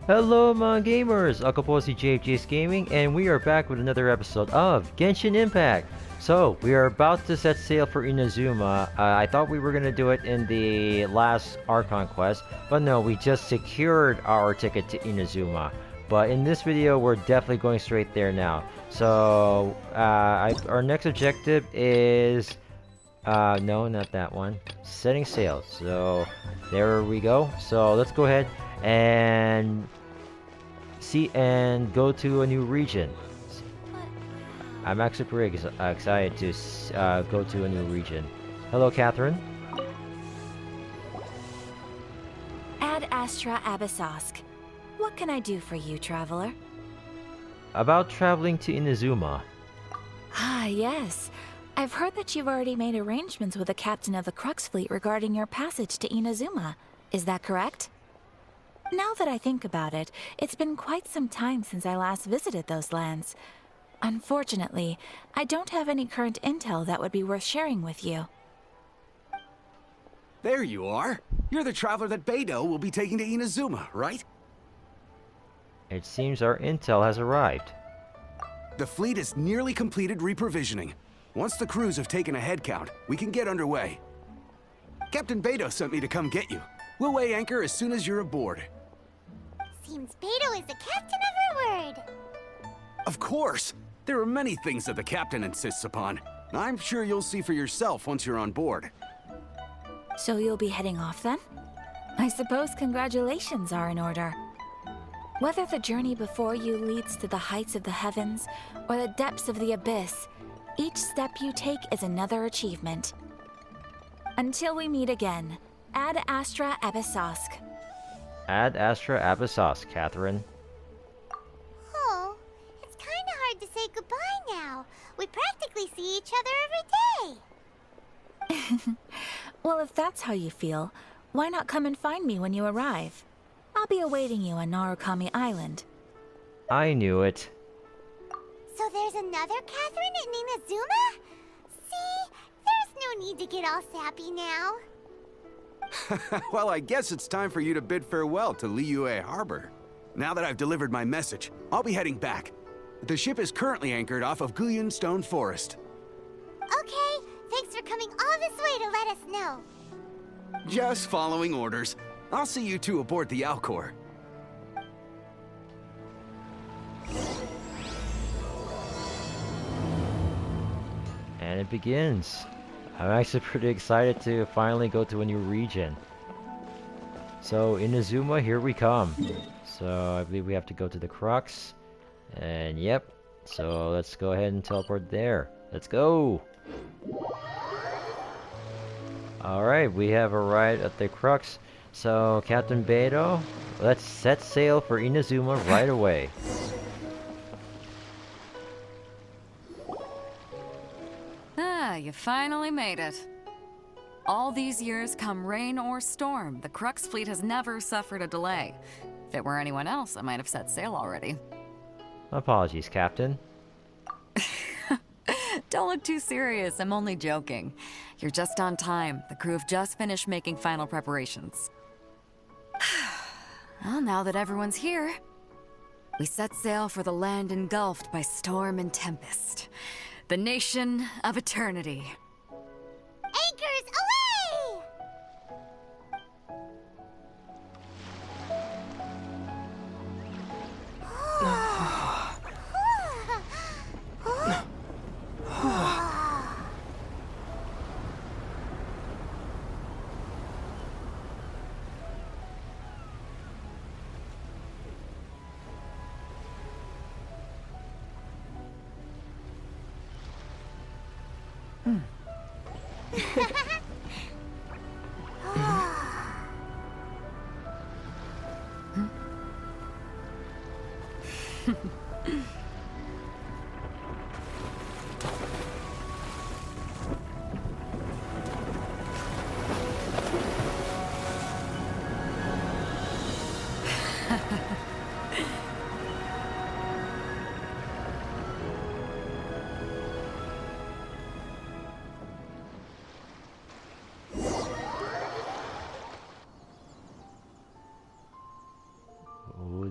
Hello mga gamers! Ako po si JFJ's Gaming and we are back with another episode of Genshin Impact. So, we are about to set sail for Inazuma. I thought we were gonna do it in the last Archon quest, but no, we just secured our ticket to Inazuma. But in this video, we're definitely going straight there now. So, our next objective is... no, not that one. Setting sail. So, there we go. So, let's go ahead and go to a new region. I'm actually pretty excited to go to a new region. Hello, Catherine. Ad Astra Abyssosk. What can I do for you, traveler? About traveling to Inazuma. Ah, yes. I've heard that you've already made arrangements with the captain of the Crux fleet regarding your passage to Inazuma. Is that correct? Now that I think about it, it's been quite some time since I last visited those lands. Unfortunately, I don't have any current intel that would be worth sharing with you. There you are. You're the traveler that Beidou will be taking to Inazuma, right? It seems our intel has arrived. The fleet has nearly completed reprovisioning. Once the crews have taken a head count, we can get underway. Captain Beidou sent me to come get you. We'll weigh anchor as soon as you're aboard. Seems Beidou is the captain of her word. Of course! There are many things that the captain insists upon. I'm sure you'll see for yourself once you're on board. So you'll be heading off then? I suppose congratulations are in order. Whether the journey before you leads to the heights of the heavens or the depths of the abyss, each step you take is another achievement. Until we meet again, Ad Astra Abyssosk. Ad Astra Abyssosk, Catherine. Oh, it's kinda hard to say goodbye now. We practically see each other every day. Well, if that's how you feel, why not come and find me when you arrive? I'll be awaiting you on Narukami Island. I knew it. So there's another Catherine in Inazuma? See, there's no need to get all sappy now. Well, I guess it's time for you to bid farewell to Liyue Harbor. Now that I've delivered my message, I'll be heading back. The ship is currently anchored off of Guyun Stone Forest. Okay, thanks for coming all this way to let us know. Just following orders. I'll see you two aboard the Alcor. And it begins. I'm actually pretty excited to finally go to a new region. So, Inazuma, here we come. So, I believe we have to go to the Crux. And yep. So, let's go ahead and teleport there. Let's go! Alright, we have arrived at the Crux. So, Captain Beidou, let's set sail for Inazuma right away. Ah, you finally made it. All these years, come rain or storm, the Crux fleet has never suffered a delay. If it were anyone else, I might have set sail already. Apologies, Captain. Don't look too serious, I'm only joking. You're just on time. The crew have just finished making final preparations. Well, now that everyone's here, we set sail for the land engulfed by storm and tempest. The nation of eternity. Anchors away!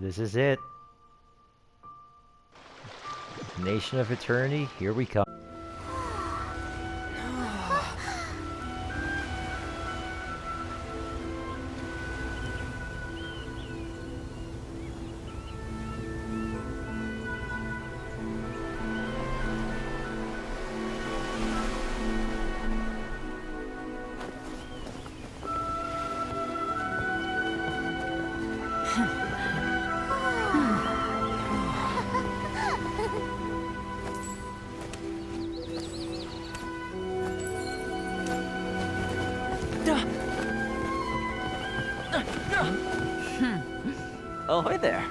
this is it. Nation of Eternity, here we come. Oh, hi there.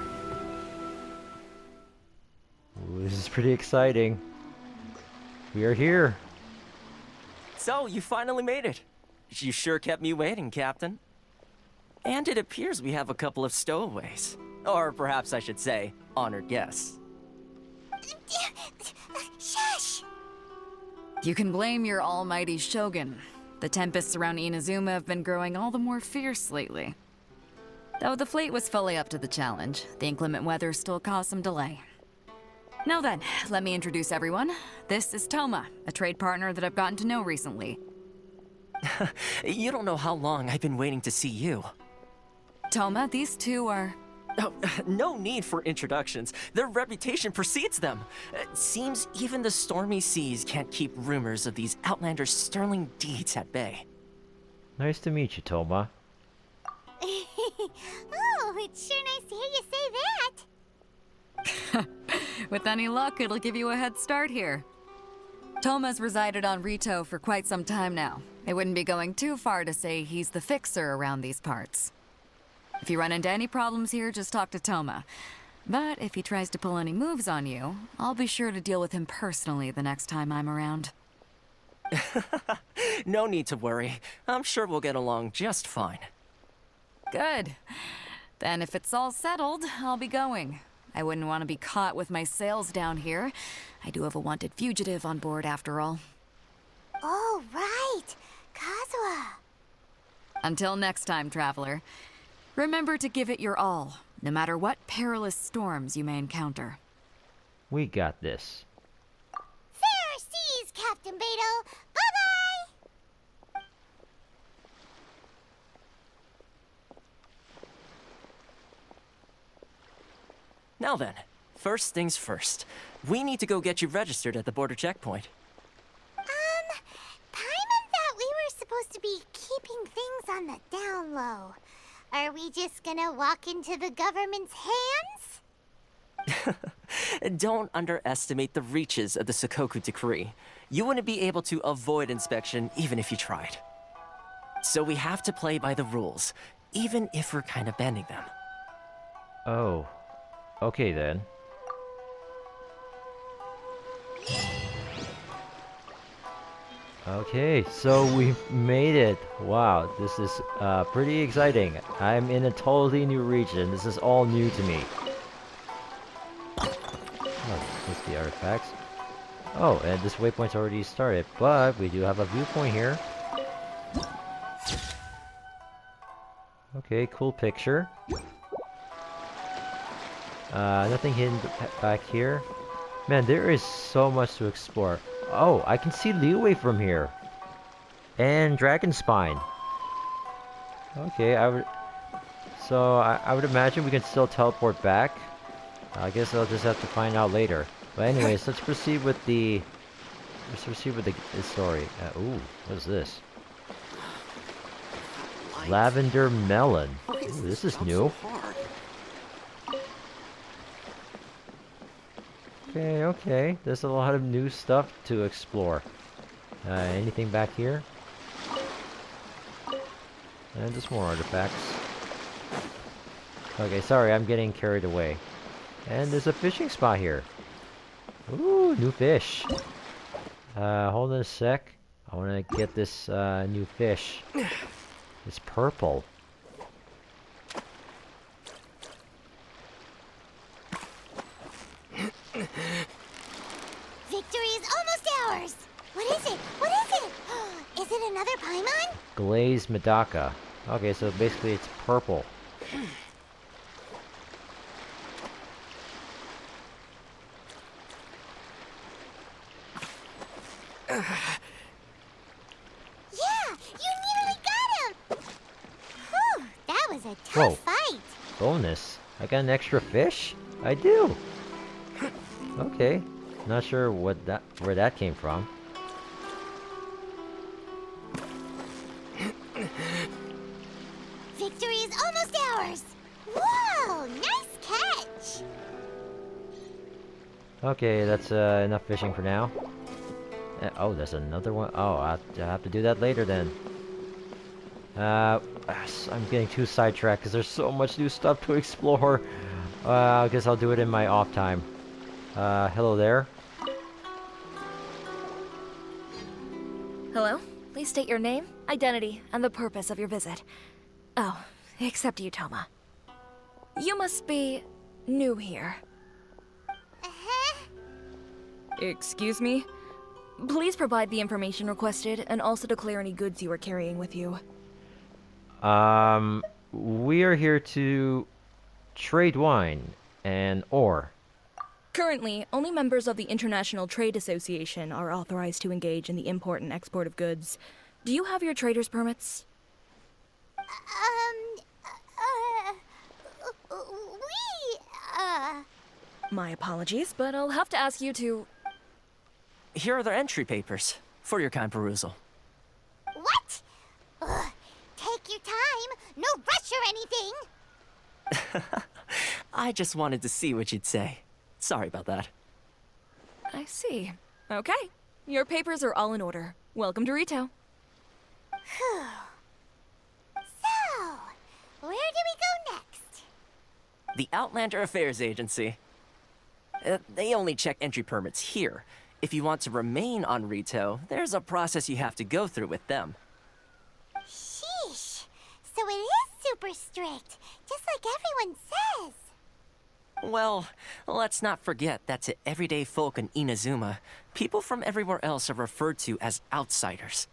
Ooh, this is pretty exciting. We are here. So, you finally made it. You sure kept me waiting, Captain. And it appears we have a couple of stowaways. Or perhaps I should say, honored guests. Shush! You can blame your almighty Shogun. The tempests around Inazuma have been growing all the more fierce lately. Though the fleet was fully up to the challenge, the inclement weather still caused some delay. Now then, let me introduce everyone. This is Thoma, a trade partner that I've gotten to know recently. You don't know how long I've been waiting to see you. Thoma, these two are... Oh, no need for introductions. Their reputation precedes them. It seems even the stormy seas can't keep rumors of these outlanders' sterling deeds at bay. Nice to meet you, Thoma. Oh, it's sure nice to hear you say that. With any luck, it'll give you a head start here. Thoma's resided on Rito for quite some time now. It wouldn't be going too far to say he's the fixer around these parts. If you run into any problems here, just talk to Thoma. But if he tries to pull any moves on you, I'll be sure to deal with him personally the next time I'm around. No need to worry. I'm sure we'll get along just fine. Good. Then if it's all settled, I'll be going. I wouldn't want to be caught with my sails down here. I do have a wanted fugitive on board after all. Oh, right. Kazuha. Until next time, traveler. Remember to give it your all, no matter what perilous storms you may encounter. We got this. Fair seas, Captain Beidou. Bye-bye! Now then, first things first. We need to go get you registered at the border checkpoint. Paimon thought we were supposed to be keeping things on the down low. Are we just gonna walk into the government's hands? Don't underestimate the reaches of the Sakoku Decree. You wouldn't be able to avoid inspection even if you tried. So we have to play by the rules, even if we're kind of bending them. Oh. Okay then. Okay, so we made it. Wow, this is pretty exciting. I'm in a totally new region. This is all new to me. Oh, what's the artifacts? Oh, and this waypoint's already started, but we do have a viewpoint here. Okay, cool picture. Nothing hidden back here. Man, there is so much to explore. Oh, I can see Liyue from here. And Dragon Spine. Okay, I would imagine we can still teleport back. I guess I'll just have to find out later. But anyways, let's proceed with the story. Ooh, what is this? Lavender melon. Ooh, this is new. Okay. There's a lot of new stuff to explore. Anything back here? And just more artifacts. Okay, sorry, I'm getting carried away. And there's a fishing spot here. Ooh, new fish. Hold on a sec. I want to get this new fish. It's purple. Victory is almost ours! What is it? What is it? Is it another Paimon? Glazed Medaka. Okay, so basically it's purple. Yeah, you nearly got him! Whew, that was a Whoa. tough fight. Bonus. I got an extra fish? I do. Okay. Not sure where that came from. Victory is almost ours! Whoa, nice catch! Okay, that's enough fishing for now. Oh, there's another one. Oh, I'll have to do that later then. I'm getting too sidetracked because there's so much new stuff to explore. I guess I'll do it in my off time. Hello there. Hello? Please state your name, identity, and the purpose of your visit. Oh, except you, Thoma. You must be new here. Uh-huh. Excuse me? Please provide the information requested and also declare any goods you are carrying with you. We are here to trade wine and ore. Currently, only members of the International Trade Association are authorized to engage in the import and export of goods. Do you have your trader's permits? My apologies, but I'll have to ask you to... Here are their entry papers for your kind perusal. What? Ugh, take your time, no rush or anything! I just wanted to see what you'd say. Sorry about that. I see. Okay. Your papers are all in order. Welcome to Rito. Whew. So, where do we go next? The Outlander Affairs Agency. They only check entry permits here. If you want to remain on Rito, there's a process you have to go through with them. Sheesh. So it is super strict, just like everyone says. Well, let's not forget that to everyday folk in Inazuma, people from everywhere else are referred to as outsiders.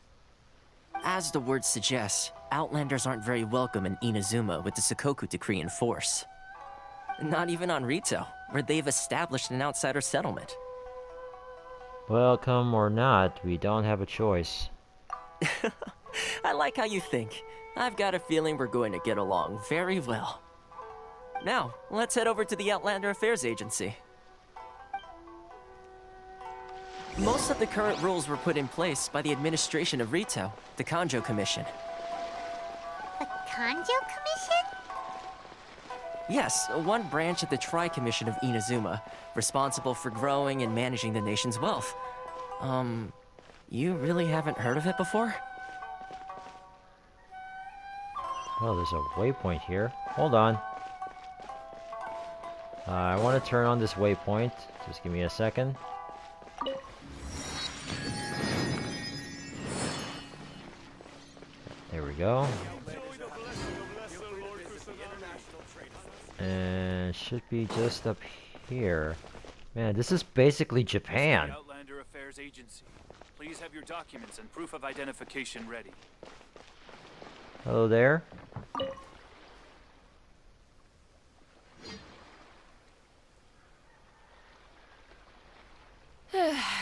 As the word suggests, Outlanders aren't very welcome in Inazuma with the Sakoku Decree in force. Not even on Rito, where they've established an outsider settlement. Welcome or not, we don't have a choice. I like how you think. I've got a feeling we're going to get along very well. Now, let's head over to the Outlander Affairs Agency. Most of the current rules were put in place by the administration of Rito, the Kanjo Commission. The Kanjo Commission? Yes, one branch of the Tri-Commission of Inazuma, responsible for growing and managing the nation's wealth. You really haven't heard of it before? Oh, there's a waypoint here. Hold on. I want to turn on this waypoint. Just give me a second. There we go. And should be just up here. Man, this is basically Japan. Outlander Affairs Agency. Please have your documents and proof of identification ready. Hello there.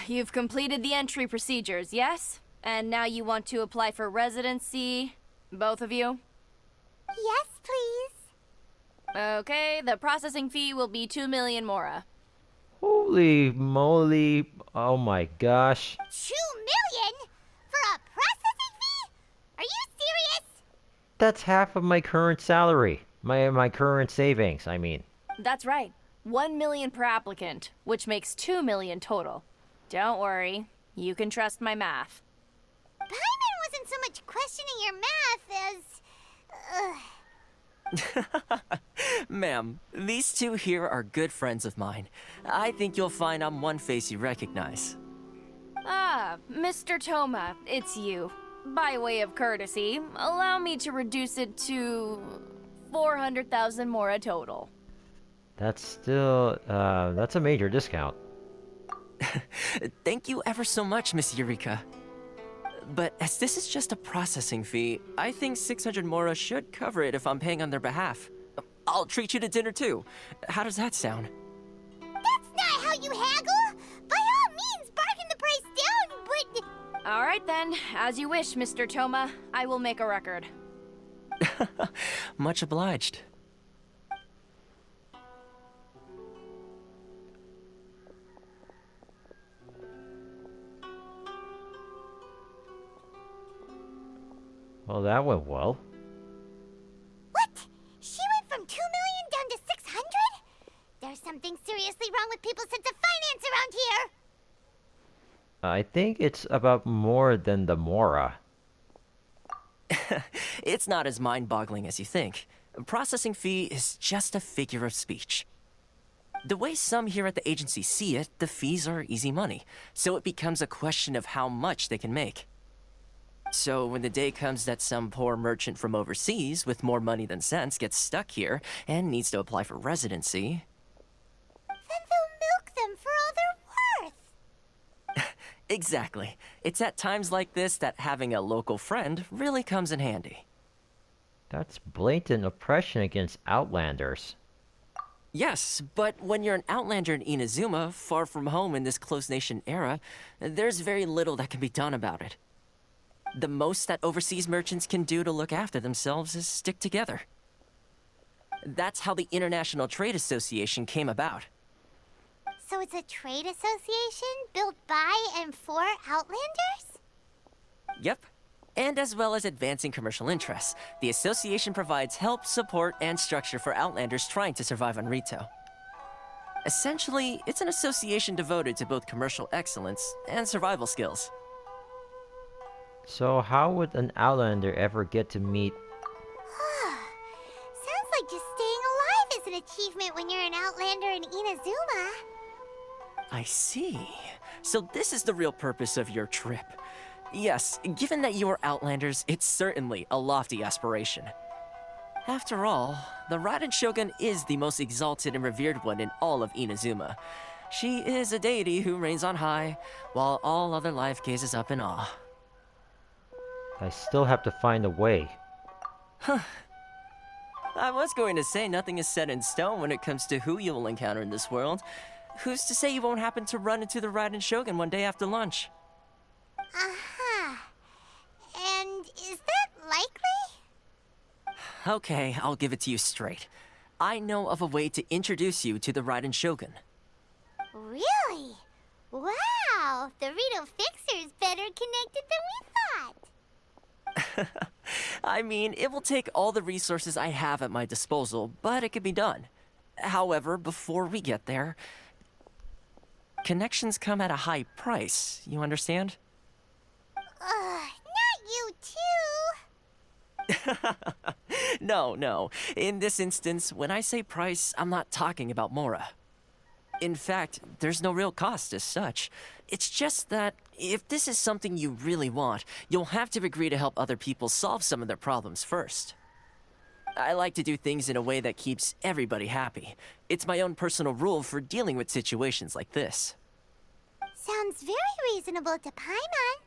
You've completed the entry procedures, yes? And now you want to apply for residency? Both of you? Yes, please. Okay, the processing fee will be 2 million mora. Holy moly. Oh my gosh. 2 million? For a processing fee? Are you serious? That's half of my current salary. My current savings, I mean. That's right. 1 million per applicant, which makes 2 million total. Don't worry, you can trust my math. Paimon wasn't so much questioning your math as... Ma'am, these two here are good friends of mine. I think you'll find I'm one face you recognize. Ah, Mr. Thoma, it's you. By way of courtesy, allow me to reduce it to 400,000 mora total. That's still, that's a major discount. Thank you ever so much, Miss Eureka. But as this is just a processing fee, I think 600 mora should cover it if I'm paying on their behalf. I'll treat you to dinner too. How does that sound? That's not how you haggle! By all means, bargain the price down, but... All right then, as you wish, Mr. Thoma. I will make a record. Much obliged. Well, that went well. What? She went from 2 million down to 600? There's something seriously wrong with people's sense of finance around here! I think it's about more than the Mora. It's not as mind-boggling as you think. A processing fee is just a figure of speech. The way some here at the agency see it, the fees are easy money, so it becomes a question of how much they can make. So when the day comes that some poor merchant from overseas with more money than sense gets stuck here and needs to apply for residency... Then they'll milk them for all they're worth! Exactly. It's at times like this that having a local friend really comes in handy. That's blatant oppression against Outlanders. Yes, but when you're an Outlander in Inazuma, far from home in this closed nation era, there's very little that can be done about it. The most that overseas merchants can do to look after themselves is stick together. That's how the International Trade Association came about. So it's a trade association built by and for Outlanders? Yep. And as well as advancing commercial interests, the association provides help, support, and structure for Outlanders trying to survive on Rito. Essentially, it's an association devoted to both commercial excellence and survival skills. So how would an Outlander ever get to meet... Sounds like just staying alive is an achievement when you're an Outlander in Inazuma. I see. So this is the real purpose of your trip. Yes, given that you are Outlanders, it's certainly a lofty aspiration. After all, the Raiden Shogun is the most exalted and revered one in all of Inazuma. She is a deity who reigns on high, while all other life gazes up in awe. I still have to find a way. I was going to say nothing is set in stone when it comes to who you will encounter in this world. Who's to say you won't happen to run into the Raiden Shogun one day after lunch? Uh-huh. And is that likely? Okay, I'll give it to you straight. I know of a way to introduce you to the Raiden Shogun. Really? Wow! The Rito Fixer's better connected than we thought! I mean, it will take all the resources I have at my disposal, but it can be done. However, before we get there, connections come at a high price, you understand? Not you too! No. In this instance, when I say price, I'm not talking about Mora. In fact, there's no real cost as such. It's just that if this is something you really want, you'll have to agree to help other people solve some of their problems first. I like to do things in a way that keeps everybody happy. It's my own personal rule for dealing with situations like this. Sounds very reasonable to Paimon.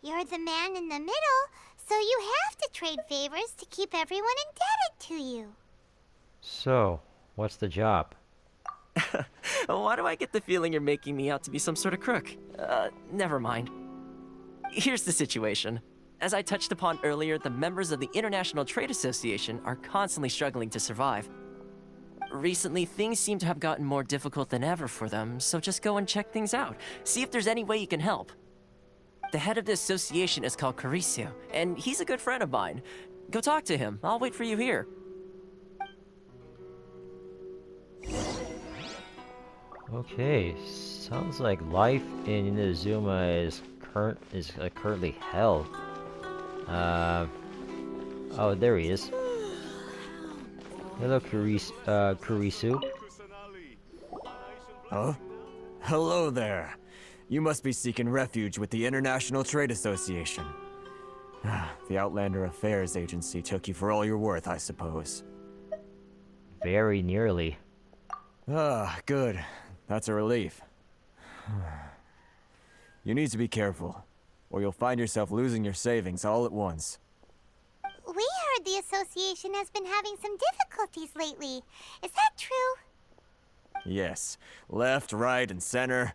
You're the man in the middle, so you have to trade favors to keep everyone indebted to you. So, what's the job? Why do I get the feeling you're making me out to be some sort of crook? Never mind. Here's the situation. As I touched upon earlier, the members of the International Trade Association are constantly struggling to survive. Recently, things seem to have gotten more difficult than ever for them, so just go and check things out. See if there's any way you can help. The head of the association is called Caricio, and he's a good friend of mine. Go talk to him. I'll wait for you here. Okay, sounds like life in Inazuma is currently hell. Oh, there he is. Hello, Kurisu. Huh? Hello there. You must be seeking refuge with the International Trade Association. The Outlander Affairs Agency took you for all you're worth, I suppose. Very nearly. Ah, good. That's a relief. You need to be careful, or you'll find yourself losing your savings all at once. We heard the association has been having some difficulties lately. Is that true? Yes. Left, right, and center.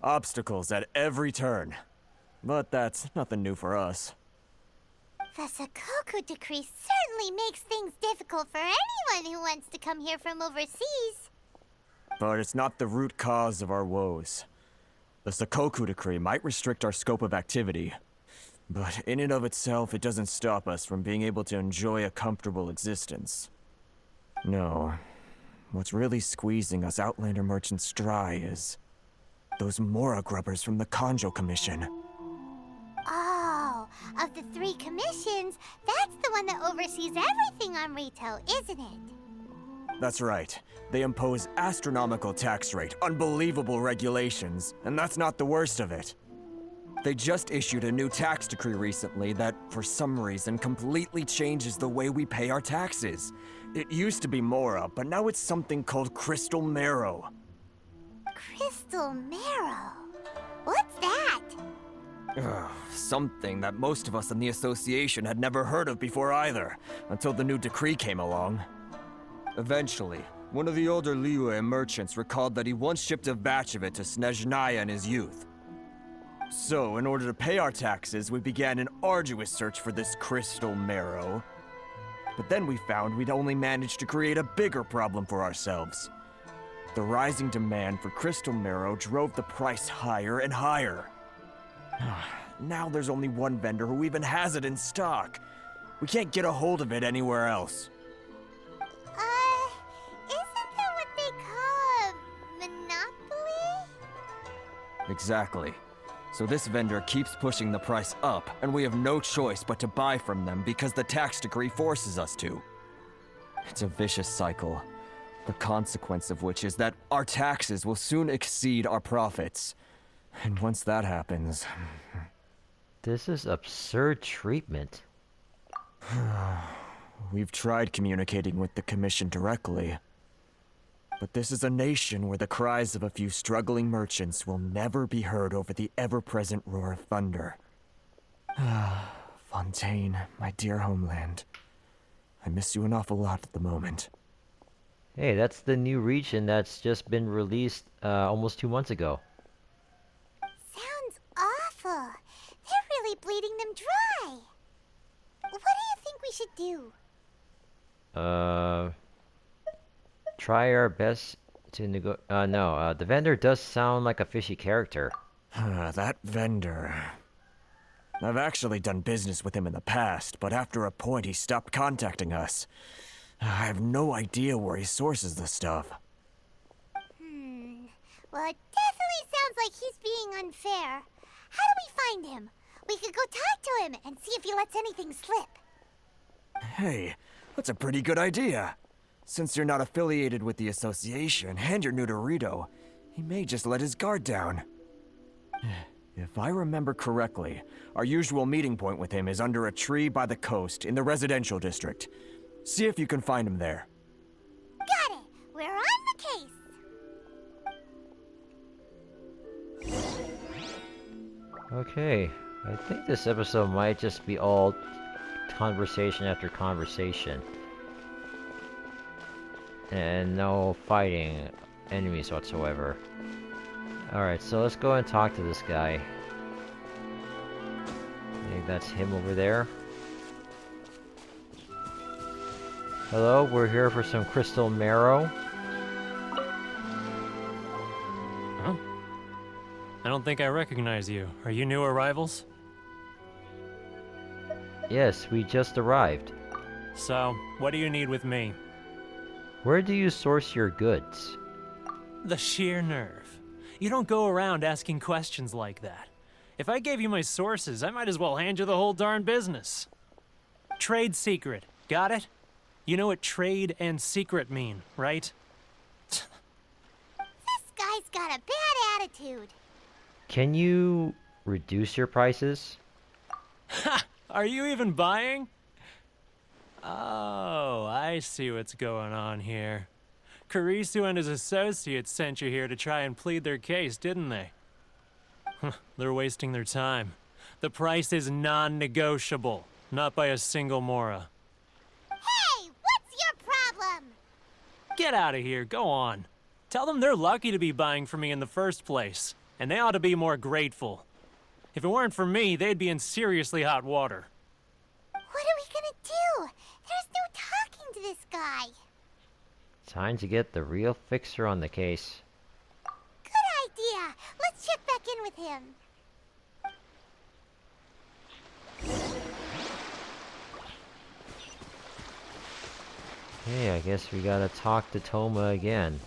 Obstacles at every turn. but that's nothing new for us. The Sakoku decree certainly makes things difficult for anyone who wants to come here from overseas. But it's not the root cause of our woes. The Sakoku decree might restrict our scope of activity, but in and of itself, it doesn't stop us from being able to enjoy a comfortable existence. No. What's really squeezing us Outlander merchants dry is those Mora grubbers from the Kanjo Commission. Oh, of the 3 commissions, that's the one that oversees everything on Rito, isn't it? That's right. They impose astronomical tax rate, unbelievable regulations, and that's not the worst of it. They just issued a new tax decree recently that, for some reason, completely changes the way we pay our taxes. It used to be Mora, but now it's something called Crystal Marrow. Crystal Marrow? What's that? Something that most of us in the association had never heard of before either, until the new decree came along. Eventually, one of the older Liyue merchants recalled that he once shipped a batch of it to Snezhnaya in his youth. So, in order to pay our taxes, we began an arduous search for this Crystal Marrow. But then we found we'd only managed to create a bigger problem for ourselves. The rising demand for Crystal Marrow drove the price higher and higher. Now there's only one vendor who even has it in stock. We can't get a hold of it anywhere else. Isn't that what they call a monopoly? Exactly. So this vendor keeps pushing the price up, and we have no choice but to buy from them because the tax decree forces us to. It's a vicious cycle, the consequence of which is that our taxes will soon exceed our profits. And once that happens... This is absurd treatment. We've tried communicating with the Commission directly. But this is a nation where the cries of a few struggling merchants will never be heard over the ever-present roar of thunder. Fontaine, my dear homeland. I miss you an awful lot at the moment. Hey, that's the new region that's just been released almost 2 months ago. Sounds awful. They're really bleeding them dry. What do you think we should do? Try our best to no, the vendor does sound like a fishy character. That vendor... I've actually done business with him in the past, but after a point he stopped contacting us. I have no idea where he sources the stuff. Well, it definitely sounds like he's being unfair. How do we find him? We could go talk to him and see if he lets anything slip. Hey, that's a pretty good idea. Since you're not affiliated with the association and you're new to Rito, he may just let his guard down. If I remember correctly, our usual meeting point with him is under a tree by the coast in the residential district. See if you can find him there. Got it! We're on the case! Okay, I think this episode might just be all conversation after conversation. And no fighting enemies whatsoever. Alright, so let's go and talk to this guy. I think that's him over there. Hello, we're here for some crystal marrow. Huh? I don't think I recognize you. Are you new arrivals? Yes, we just arrived. So, what do you need with me? Where do you source your goods? The sheer nerve. You don't go around asking questions like that. If I gave you my sources, I might as well hand you the whole darn business. Trade secret. Got it? You know what trade and secret mean, right? This guy's got a bad attitude. Can you reduce your prices? Ha! Are you even buying? Oh, I see what's going on here. Kurisu and his associates sent you here to try and plead their case, didn't they? They're wasting their time. The price is non-negotiable, not by a single Mora. Hey, what's your problem? Get out of here, go on. Tell them they're lucky to be buying from me in the first place, and they ought to be more grateful. If it weren't for me, they'd be in seriously hot water. What are we gonna do? There's no talking to this guy. Time to get the real fixer on the case. Good idea. Let's check back in with him. Hey, I guess we gotta talk to Thoma again.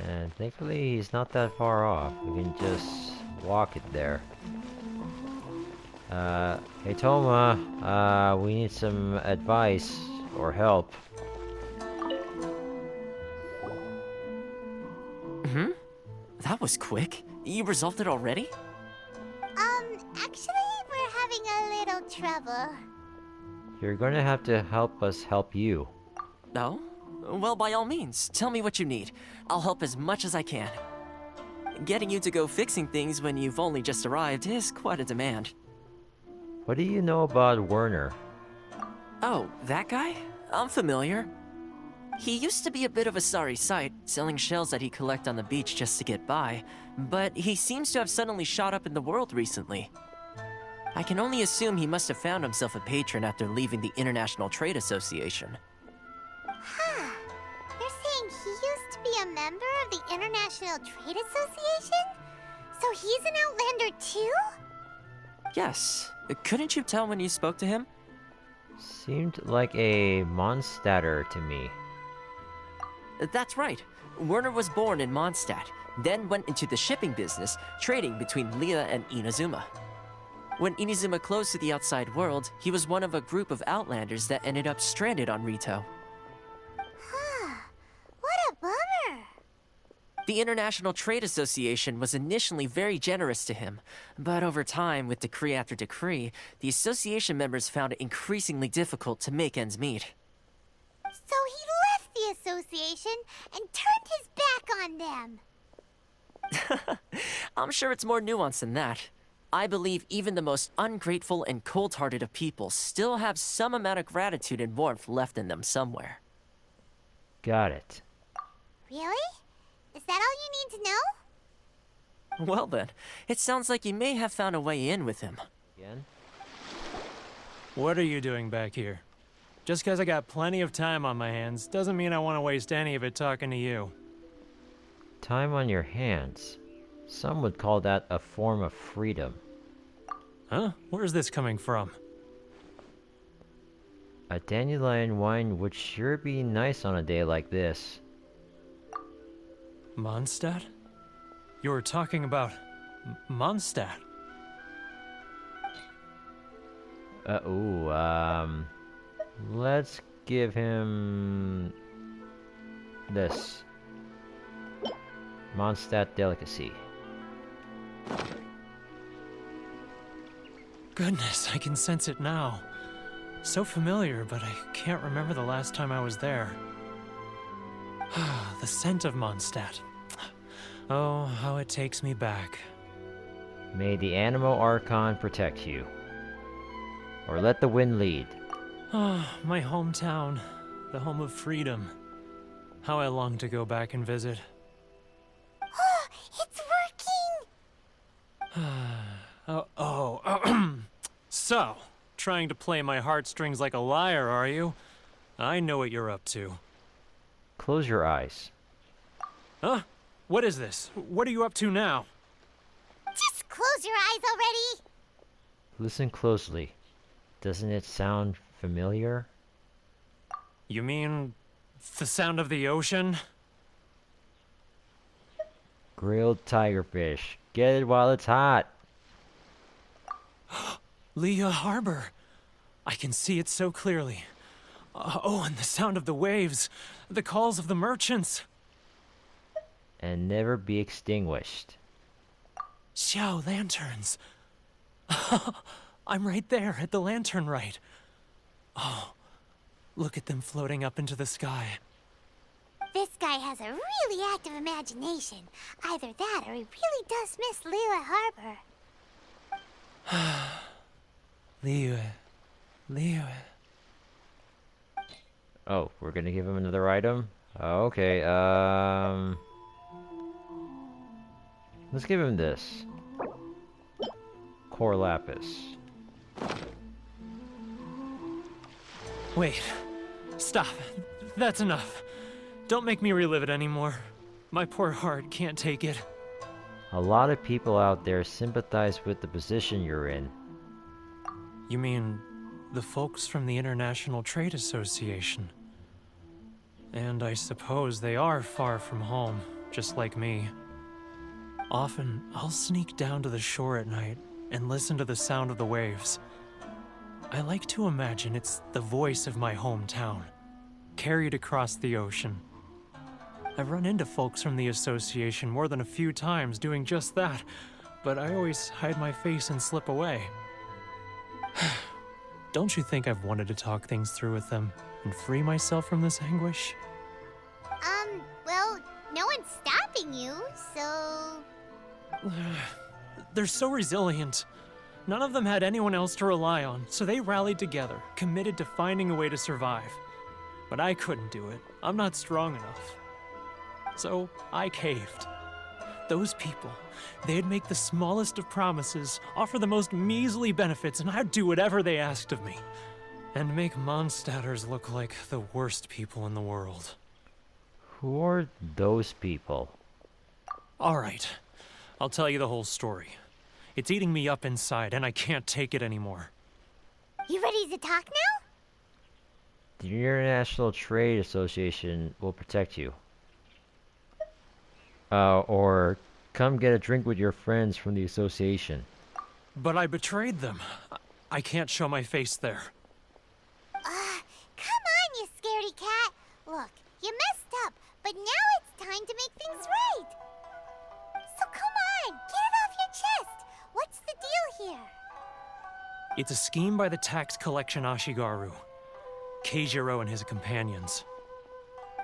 And thankfully he's not that far off. We can just walk it there. Hey Thoma, we need some advice or help. That was quick. You resolved it already? Actually, we're having a little trouble. You're gonna have to help us help you. No? Well, by all means, tell me what you need. I'll help as much as I can. Getting you to go fixing things when you've only just arrived is quite a demand. What do you know about Werner? Oh, that guy? I'm familiar. He used to be a bit of a sorry sight, selling shells that he'd collect on the beach just to get by, but he seems to have suddenly shot up in the world recently. I can only assume he must have found himself a patron after leaving the International Trade Association. Huh. You're saying he used to be a member of the International Trade Association? So he's an Outlander too? Yes. Couldn't you tell when you spoke to him? Seemed like a Mondstadter to me. That's right. Werner was born in Mondstadt, then went into the shipping business, trading between Leah and Inazuma. When Inazuma closed to the outside world, he was one of a group of Outlanders that ended up stranded on Rito. Huh. What a bummer. The International Trade Association was initially very generous to him, but over time, with decree after decree, the association members found it increasingly difficult to make ends meet. So he left the association and turned his back on them. I'm sure it's more nuanced than that. I believe even the most ungrateful and cold-hearted of people still have some amount of gratitude and warmth left in them somewhere. Got it. Really? Is that all you need to know? Well then, it sounds like you may have found a way in with him. Again? What are you doing back here? Just because I got plenty of time on my hands doesn't mean I want to waste any of it talking to you. Time on your hands. Some would call that a form of freedom. Huh? Where's this coming from? A dandelion wine would sure be nice on a day like this. Mondstadt? You were talking about Mondstadt. Let's give him this. Mondstadt delicacy. Goodness, I can sense it now. So familiar, but I can't remember the last time I was there. The scent of Mondstadt. Oh, how it takes me back. May the Animo Archon protect you. Or let the wind lead. Ah, my hometown. The home of freedom. How I long to go back and visit. Oh, it's working! So, trying to play my heartstrings like a liar, are you? I know what you're up to. Close your eyes. Huh? What is this? What are you up to now? Just close your eyes already! Listen closely. Doesn't it sound familiar? You mean the sound of the ocean? Grilled tigerfish. Get it while it's hot. Leah Harbor. I can see it so clearly. Oh, and the sound of the waves. The calls of the merchants. And never be extinguished. Xiao lanterns. I'm right there at the lantern right. Oh, look at them floating up into the sky. This guy has a really active imagination. Either that or he really does miss Liyue Harbor. Liyue. Oh, we're gonna give him another item? Okay, let's give him this. core lapis. Wait. Stop. That's enough. Don't make me relive it anymore. My poor heart can't take it. A lot of people out there sympathize with the position you're in. You mean the folks from the International Trade Association? And I suppose they are far from home, just like me. Often, I'll sneak down to the shore at night and listen to the sound of the waves. I like to imagine it's the voice of my hometown, carried across the ocean. I've run into folks from the association more than a few times doing just that, but I always hide my face and slip away. Don't you think I've wanted to talk things through with them and free myself from this anguish? Well, no one's stopping you, so... They're so resilient. None of them had anyone else to rely on, so they rallied together, committed to finding a way to survive. But I couldn't do it. I'm not strong enough. So I caved. Those people, they'd make the smallest of promises, offer the most measly benefits, and I'd do whatever they asked of me. And make Mondstadters look like the worst people in the world. Who are those people? Alright, I'll tell you the whole story. It's eating me up inside, and I can't take it anymore. You ready to talk now? The International Trade Association will protect you. Or come get a drink with your friends from the association. But I betrayed them. I can't show my face there. Come on, you scaredy cat. Look, you messed up, but now it's time to make things right. So come on, get it off your chest. What's the deal here? It's a scheme by the tax collection Ashigaru, Keijiro and his companions.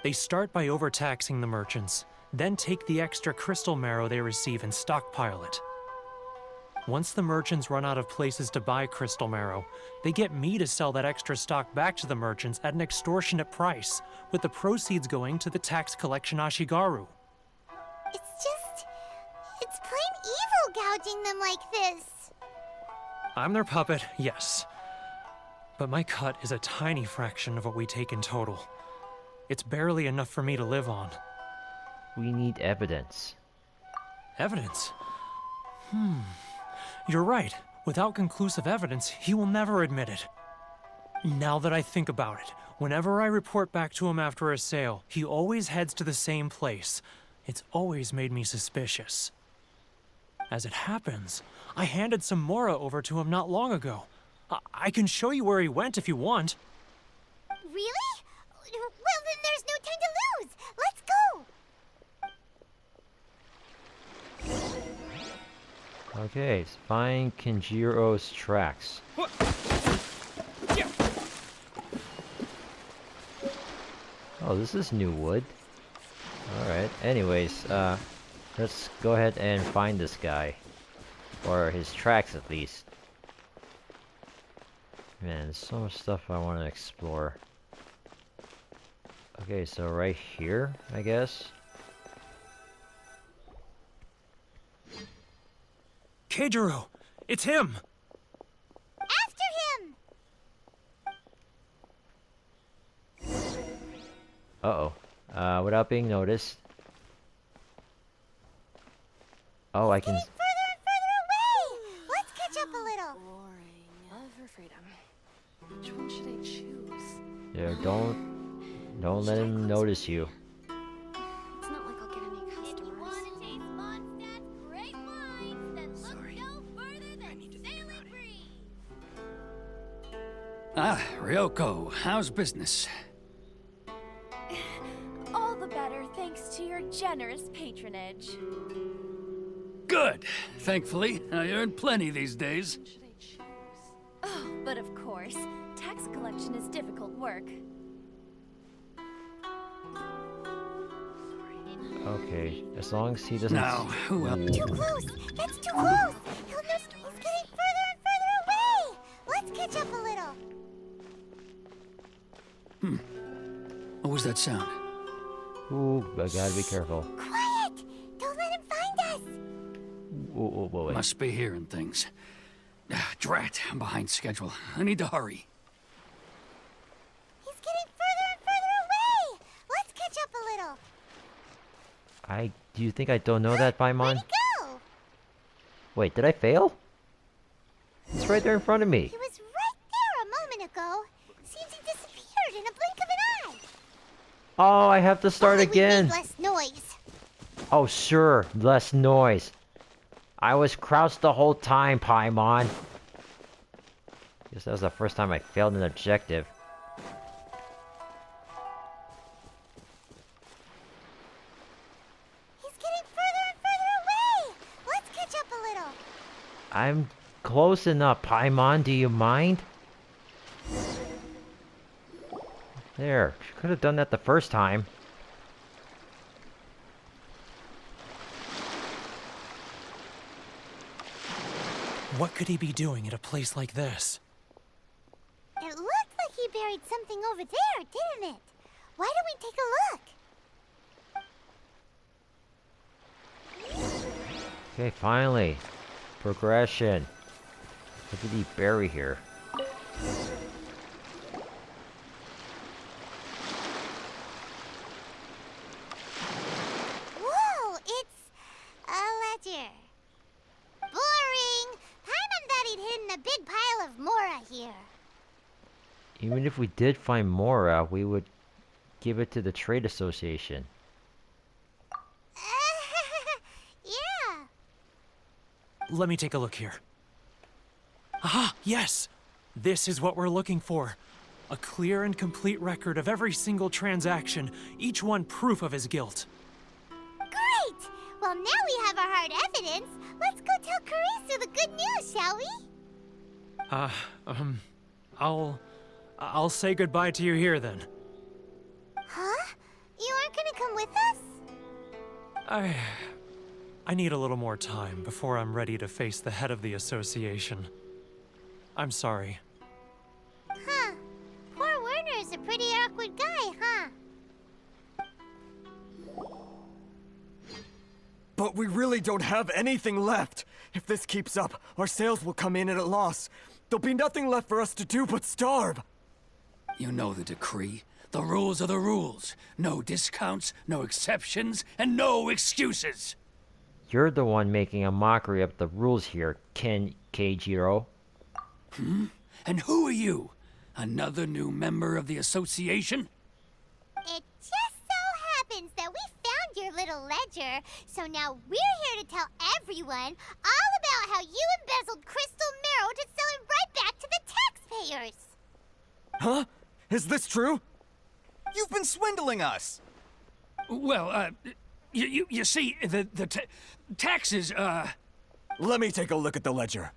They start by overtaxing the merchants, then take the extra crystal marrow they receive and stockpile it. Once the merchants run out of places to buy crystal marrow, they get me to sell that extra stock back to the merchants at an extortionate price, with the proceeds going to the tax collection Ashigaru. It's plain evil gouging them like this. I'm their puppet, yes. But my cut is a tiny fraction of what we take in total. It's barely enough for me to live on. We need evidence. Evidence? You're right. Without conclusive evidence, he will never admit it. Now that I think about it, whenever I report back to him after a sale, he always heads to the same place. It's always made me suspicious. As it happens, I handed some Mora over to him not long ago. I can show you where he went if you want. Really? Well, then there's no time to lose. Let's go. Okay, find Kenjiro's tracks. Oh, this is new wood. Alright, anyways, let's go ahead and find this guy. Or his tracks, at least. Man, there's so much stuff I want to explore. Okay, so right here, I guess. Keijiro! It's him! After him! Uh-oh. Without being noticed. Oh, I can... Getting further and further away! Let's catch up a little. Boring. Love for freedom. Which one should I choose? Yeah, don't let him notice you. It's not like I'll get any customers. If you want to taste Mondstadt's great wines, then look no further than Sailing Breeze. Ah, Ryoko, how's business? All the better thanks to your generous patronage. Good. Thankfully, I earn plenty these days. Should I choose? Oh, but of course, tax collection is difficult work. Okay, as long as he doesn't... Now, who else? Too close! That's too close! He'll notice he's getting further and further away! Let's catch up a little. What was that sound? Ooh, I gotta be careful. Quiet! Don't let him find us! Wait. Must be hearing things. Drat, I'm behind schedule. I need to hurry. He's getting further and further away! Let's catch up a little. Do you think I don't know that, Paimon? Where'd he go? Wait, did I fail? It's right there in front of me. He was right there a moment ago. Seems he disappeared in a blink of an eye. Oh, I have to start Only we again. need less noise. Oh, sure, less noise. I was crouched the whole time, Paimon. Guess that was the first time I failed an objective. He's getting further and further away. Let's catch up a little. I'm close enough, Paimon. Do you mind? There. Could have done that the first time. What could he be doing at a place like this? It looked like he buried something over there, didn't it? Why don't we take a look? Okay, finally. Progression. What did he bury here? Whoa, it's a ledger. Boring! Paimon thought he'd hidden a big pile of Mora here. Even if we did find Mora, we would give it to the trade association. Yeah. Let me take a look here. Aha, yes! This is what we're looking for. A clear and complete record of every single transaction, each one proof of his guilt. Great! Well, now we have our hard evidence. Let's go tell Karisu the good news, shall we? I'll say goodbye to you here then. Huh? You aren't gonna come with us? I need a little more time before I'm ready to face the head of the association. I'm sorry. Huh. Poor Werner's a pretty awkward guy, huh? But we really don't have anything left. If this keeps up, our sales will come in at a loss. There'll be nothing left for us to do but starve. You know the decree. The rules are the rules. No discounts, no exceptions, and no excuses. You're the one making a mockery of the rules here, Keijiro. And who are you? Another new member of the association? It just so happens that we found your little ledger, so now we're here to tell everyone all about how you embezzled crystal marrow to sell it right back to the taxpayers. Huh? Is this true? You've been swindling us! Well, you see, the taxes, Let me take a look at the ledger.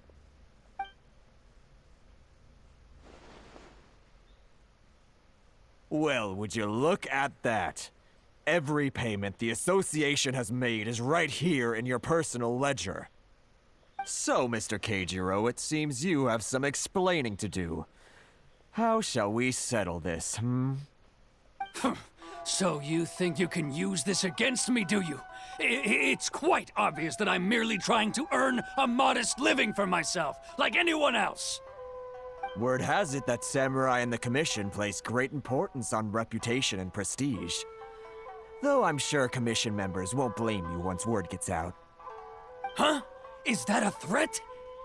Well, would you look at that? Every payment the association has made is right here in your personal ledger. So, Mr. Keijiro, it seems you have some explaining to do. How shall we settle this, So you think you can use this against me, do you? It's quite obvious that I'm merely trying to earn a modest living for myself, like anyone else. Word has it that Samurai and the Commission place great importance on reputation and prestige. Though I'm sure Commission members won't blame you once word gets out. Huh? Is that a threat?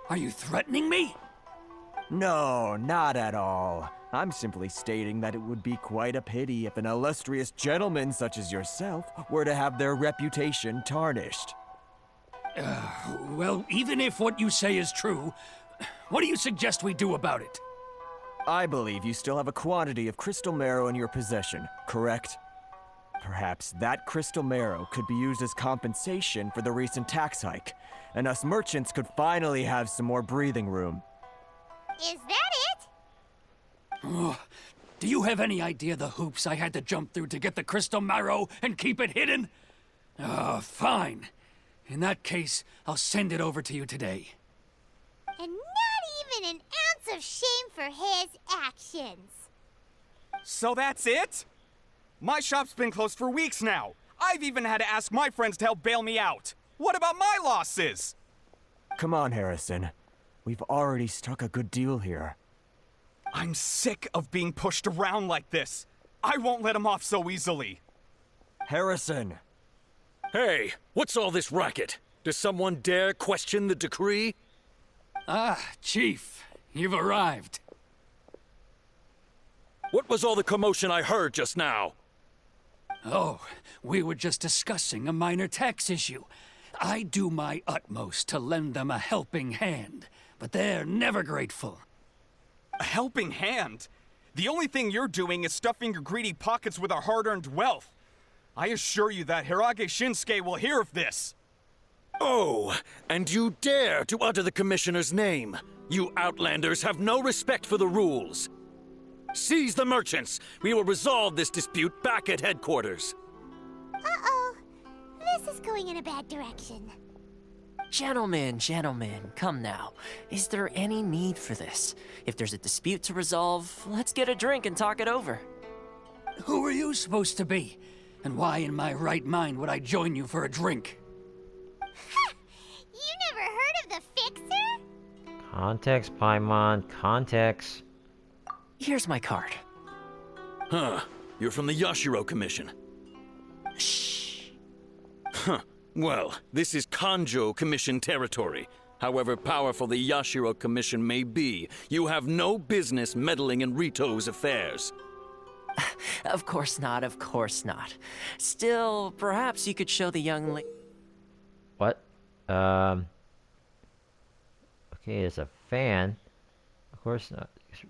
Are you threatening me? No, not at all. I'm simply stating that it would be quite a pity if an illustrious gentleman such as yourself were to have their reputation tarnished. Well, even if what you say is true, what do you suggest we do about it? I believe you still have a quantity of crystal marrow in your possession, correct? Perhaps that crystal marrow could be used as compensation for the recent tax hike, and us merchants could finally have some more breathing room. Is that it? Oh, do you have any idea the hoops I had to jump through to get the crystal marrow and keep it hidden? Fine. In that case, I'll send it over to you today. And not even an ounce of shame for his actions. So that's it? My shop's been closed for weeks now. I've even had to ask my friends to help bail me out. What about my losses? Come on, Harrison. We've already struck a good deal here. I'm sick of being pushed around like this. I won't let him off so easily. Harrison! Hey, what's all this racket? Does someone dare question the decree? Ah, Chief, you've arrived. What was all the commotion I heard just now? Oh, we were just discussing a minor tax issue. I do my utmost to lend them a helping hand, but they're never grateful. A helping hand? The only thing you're doing is stuffing your greedy pockets with our hard-earned wealth. I assure you that Hirage Shinsuke will hear of this. Oh, and you dare to utter the Commissioner's name. You Outlanders have no respect for the rules. Seize the merchants. We will resolve this dispute back at headquarters. Uh-oh. This is going in a bad direction. Gentlemen, come now. Is there any need for this? If there's a dispute to resolve, let's get a drink and talk it over. Who are you supposed to be? And why in my right mind would I join you for a drink? Ha! You never heard of the Fixer? Context, Paimon, context. Here's my card. Huh. You're from the Yashiro Commission. Shh. Huh. Well, this is Kanjo Commission territory. However powerful the Yashiro Commission may be, you have no business meddling in Rito's affairs. Of course not. Still, perhaps you could show the young lady... What? Okay, there's a fan. Of course not.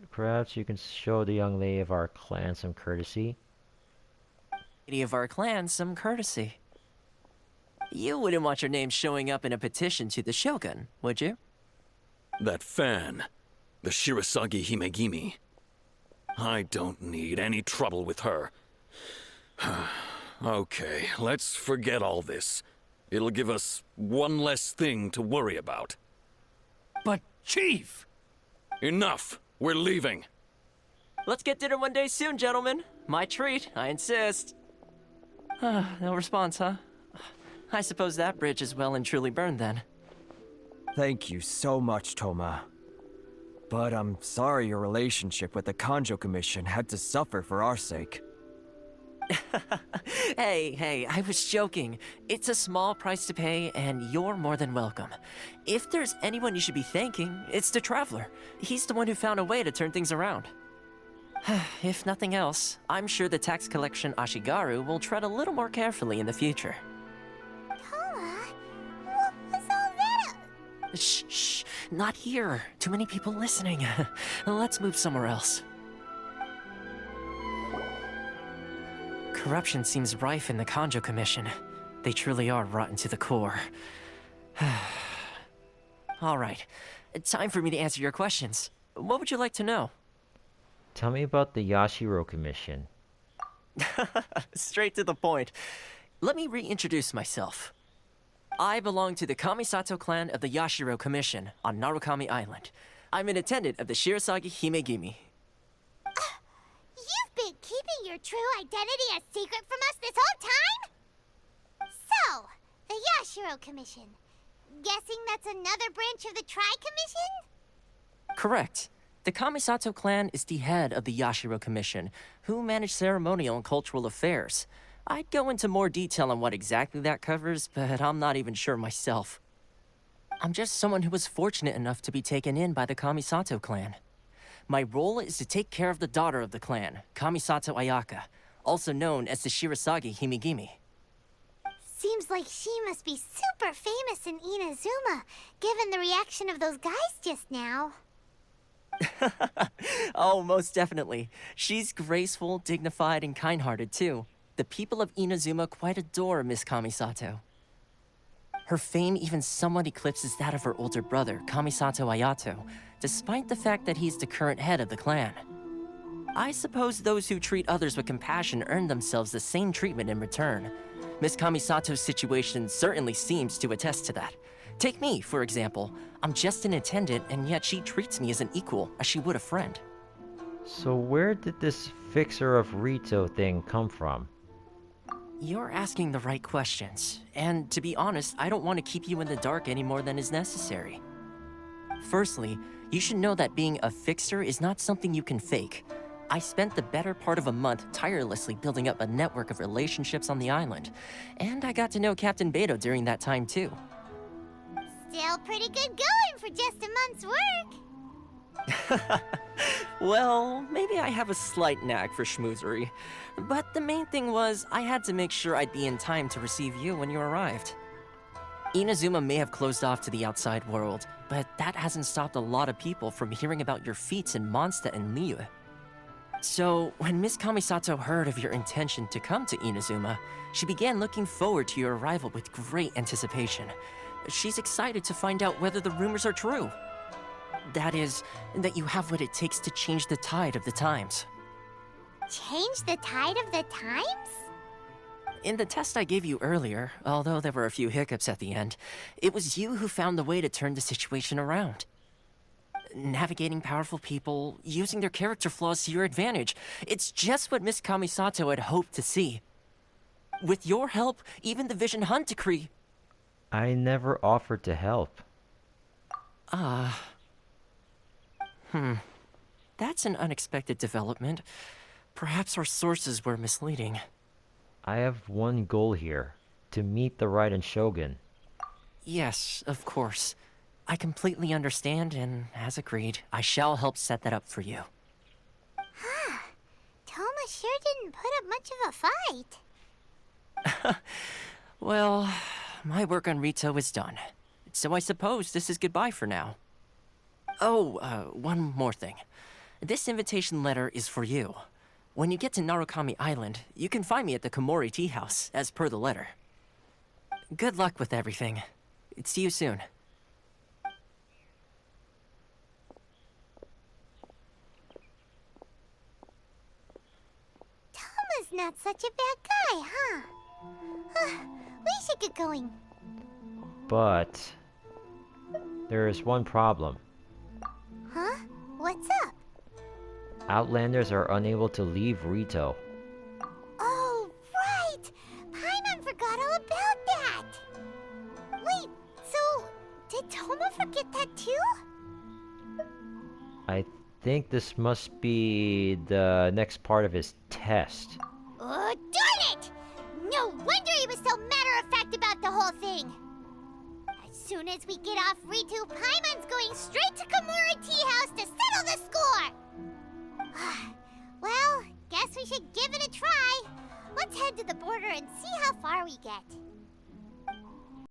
Perhaps you can show the young lady of our clan some courtesy. Lady of our clan some courtesy. You wouldn't want your name showing up in a petition to the Shogun, would you? That fan. The Shirasagi Himegimi. I don't need any trouble with her. Okay, let's forget all this. It'll give us one less thing to worry about. But, Chief! Enough! We're leaving. Let's get dinner one day soon, gentlemen. My treat, I insist. No response, huh? I suppose that bridge is well and truly burned then. Thank you so much, Thoma. But I'm sorry your relationship with the Kanjo Commission had to suffer for our sake. Hey, I was joking. It's a small price to pay, and you're more than welcome. If there's anyone you should be thanking, it's the Traveler. He's the one who found a way to turn things around. If nothing else, I'm sure the tax collection Ashigaru will tread a little more carefully in the future. Thoma? What was all that? Shh, not here. Too many people listening. Let's move somewhere else. Corruption seems rife in the Kanjo Commission. They truly are rotten to the core. All right, time for me to answer your questions. What would you like to know? Tell me about the Yashiro Commission. Straight to the point. Let me reintroduce myself. I belong to the Kamisato clan of the Yashiro Commission on Narukami Island. I'm an attendant of the Shirasagi Himegimi. You've been keeping your true identity a secret from us this whole time? So, the Yashiro Commission. Guessing that's another branch of the Tri-Commission? Correct. The Kamisato clan is the head of the Yashiro Commission, who manage ceremonial and cultural affairs. I'd go into more detail on what exactly that covers, but I'm not even sure myself. I'm just someone who was fortunate enough to be taken in by the Kamisato clan. My role is to take care of the daughter of the clan, Kamisato Ayaka, also known as the Shirasagi Himegimi. Seems like she must be super famous in Inazuma, given the reaction of those guys just now. Oh, most definitely. She's graceful, dignified, and kind-hearted, too. The people of Inazuma quite adore Miss Kamisato. Her fame even somewhat eclipses that of her older brother, Kamisato Ayato, despite the fact that he's the current head of the clan. I suppose those who treat others with compassion earn themselves the same treatment in return. Miss Kamisato's situation certainly seems to attest to that. Take me, for example. I'm just an attendant, and yet she treats me as an equal, as she would a friend. So where did this fixer of Rito thing come from? You're asking the right questions, and to be honest, I don't want to keep you in the dark any more than is necessary. Firstly, you should know that being a fixer is not something you can fake. I spent the better part of a month tirelessly building up a network of relationships on the island, and I got to know Captain Beidou during that time too. Still pretty good going for just a month's work. Well, maybe I have a slight knack for schmoozery, but the main thing was I had to make sure I'd be in time to receive you when you arrived. Inazuma may have closed off to the outside world, but that hasn't stopped a lot of people from hearing about your feats in Mondstadt and Liyue. So, when Miss Kamisato heard of your intention to come to Inazuma, she began looking forward to your arrival with great anticipation. She's excited to find out whether the rumors are true. That is, that you have what it takes to change the tide of the times. Change the tide of the times? In the test I gave you earlier, although there were a few hiccups at the end, it was you who found the way to turn the situation around. Navigating powerful people, using their character flaws to your advantage. It's just what Miss Kamisato had hoped to see. With your help, even the Vision Hunt decree... I never offered to help. That's an unexpected development. Perhaps our sources were misleading. I have one goal here. To meet the Raiden Shogun. Yes, of course. I completely understand, and as agreed, I shall help set that up for you. Huh. Thoma sure didn't put up much of a fight. Well, my work on Rito is done. So I suppose this is goodbye for now. Oh, one more thing. This invitation letter is for you. When you get to Narukami Island, you can find me at the Komori Tea House, as per the letter. Good luck with everything. See you soon. Thoma's not such a bad guy, huh? We should get going. But... there is one problem. Huh? What's up? Outlanders are unable to leave Rito. Oh, right! Paimon forgot all about that! Wait, so... did Thoma forget that too? I think this must be the next part of his test. Oh, darn it! No wonder he was so matter-of-fact about the whole thing! As soon as we get off Ritu, Paimon's going straight to Komori Tea House to settle the score! Well, guess we should give it a try. Let's head to the border and see how far we get.